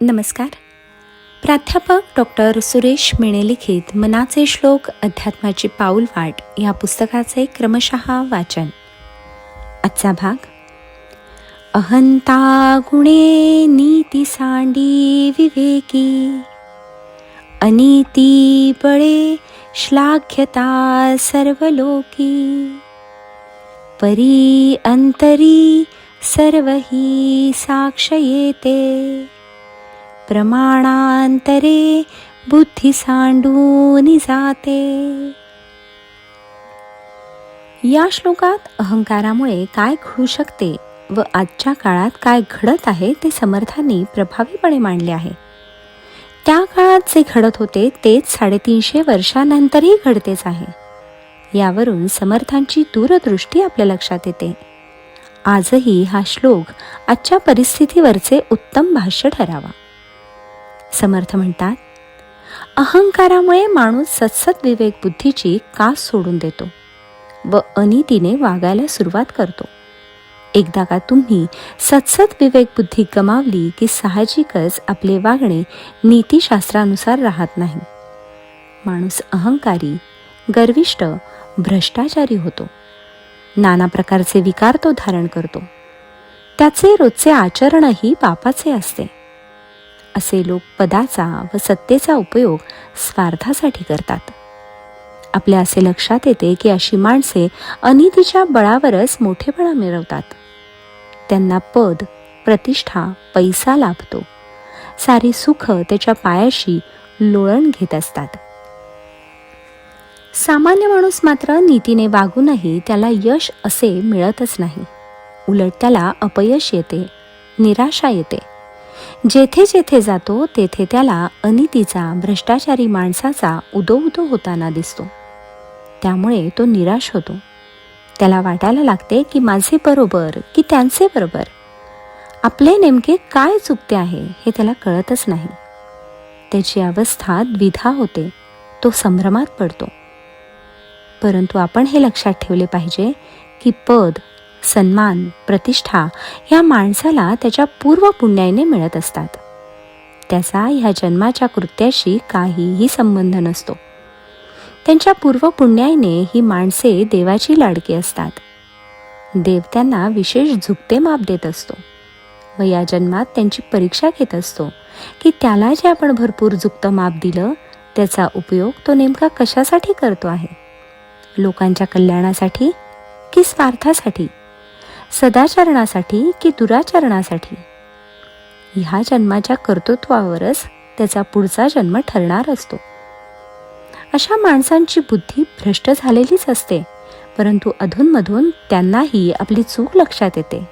नमस्कार. प्राध्यापक डॉक्टर सुरेश मेणे लिखित मनाचे श्लोक अध्यात्माची पाऊलवाट या पुस्तकाचे क्रमशः वाचन. आजचा भाग. अहंता गुणे नीती सांडी विवेकी, अनीती बळे श्लाघ्यता सर्वलोकी, परी अंतरी सर्वही साक्षयेते, प्रमाणांतरे बुद्धी सांडून जाते. या श्लोकात अहंकारामुळे काय घडू शकते व आजच्या काळात काय घडत आहे ते समर्थांनी प्रभावीपणे मांडले आहे. त्या काळात जे घडत होते तेच 350 वर्षांनंतरही घडतेच आहे. यावरून समर्थांची दूरदृष्टी आपल्या लक्षात येते. आजही हा श्लोक आजच्या परिस्थितीवरचे उत्तम भाष्य ठरावा. समर्थ म्हणतात, अहंकारामुळे माणूस सत्सत विवेक बुद्धीची कास सोडून देतो व अनितीने वागायला सुरुवात करतो. एकदा का तुम्ही सत्सत विवेक बुद्धी गमावली की साहजिकच आपले वागणे नीतिशास्त्रानुसार राहत नाही. माणूस अहंकारी, गर्विष्ठ, भ्रष्टाचारी होतो. नाना प्रकारचे विकार तो धारण करतो. त्याचे रोजचे आचरणही पापाचे असते. असे लोक पदाचा व सत्तेचा उपयोग स्वार्थासाठी करतात. आपल्या असे लक्षात येते की अशी माणसे अनितीच्या बळावरच मोठेपणा मिळवतात. त्यांना पद, प्रतिष्ठा, पैसा लाभतो. सारी सुख त्याच्या पायाशी लोळण घेत असतात. सामान्य माणूस मात्र नीतीने वागूनही त्याला यश असे मिळतच नाही. उलट त्याला अपयश येते, निराशा येते. जेथे जेथे जातो तेथे त्याला अनितीचा, भ्रष्टाचारी माणसाचा उदो उदो होताना दिसतो. त्यामुळे तो निराश होतो. त्याला वाटायला लागते की माझे बरोबर की त्यांचे बरोबर, आपले नेमके काय चुकते आहे हे त्याला कळतच नाही. त्याची अवस्था द्विधा होते. तो संभ्रमात पडतो. परंतु आपण हे लक्षात ठेवले पाहिजे की पद, सन्मान, प्रतिष्ठा ह्या माणसाला त्याच्या पूर्व पुण्याने मिळत असतात. त्याचा ह्या जन्माच्या कृत्याशी काहीही संबंध नसतो. त्यांच्या पूर्व पुण्याने ही माणसे देवाची लाडकी असतात. देव त्यांना विशेष झुकते माप देत असतो व या जन्मात त्यांची परीक्षा घेत असतो की त्याला जे आपण भरपूर झुकतं माप दिलं त्याचा उपयोग तो नेमका कशासाठी करतो आहे. लोकांच्या कल्याणासाठी की स्वार्थासाठी, सदाचरणासाठी की दुराचरणासाठी. ह्या जन्माच्या कर्तृत्वावरच त्याचा पुढचा जन्म ठरणार असतो. अशा माणसांची बुद्धी भ्रष्ट झालेलीच असते. परंतु अधूनमधून त्यांनाही आपली चूक लक्षात येते.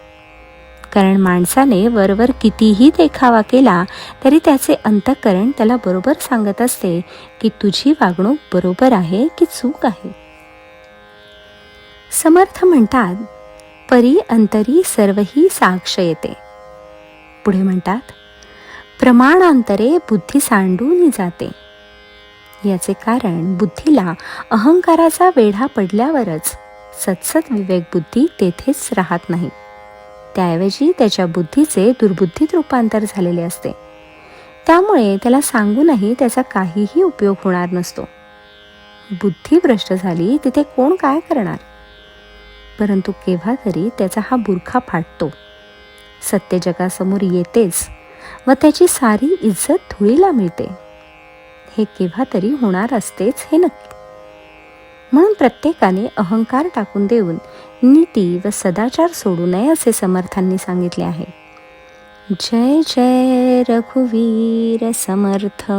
कारण माणसाने वरवर कितीही देखावा केला तरी त्याचे अंतःकरण त्याला बरोबर सांगत असते की तुझी वागणूक बरोबर आहे की चूक आहे. समर्थ म्हणतात, परी अंतरी सर्वही साक्षयते. पुढे म्हणतात, प्रमाणांतरे बुद्धी सांडून जाते. याचे कारण बुद्धीला अहंकाराचा वेढा पडल्यावरच सत्सत विवेक बुद्धी तेथेच राहत नाही. त्याऐवजी त्याच्या बुद्धीचे दुर्बुद्धीत रूपांतर झालेले असते. त्यामुळे त्याला सांगूनही त्याचा काहीही उपयोग होणार नसतो. बुद्धी भ्रष्ट झाली तिथे कोण काय करणार. परंतु केव्हा तरी त्याचा हा बुरखा फाटतो. सत्य जगासमोर येतेच व त्याची सारी इज्जत धुळीला मिळते. हे केव्हा तरी होणार असतेच हे नक्की. म्हणून प्रत्येकाने अहंकार टाकून देऊन नीती व सदाचार सोडू नये असे समर्थांनी सांगितले आहे. जय जय रघुवीर समर्थ.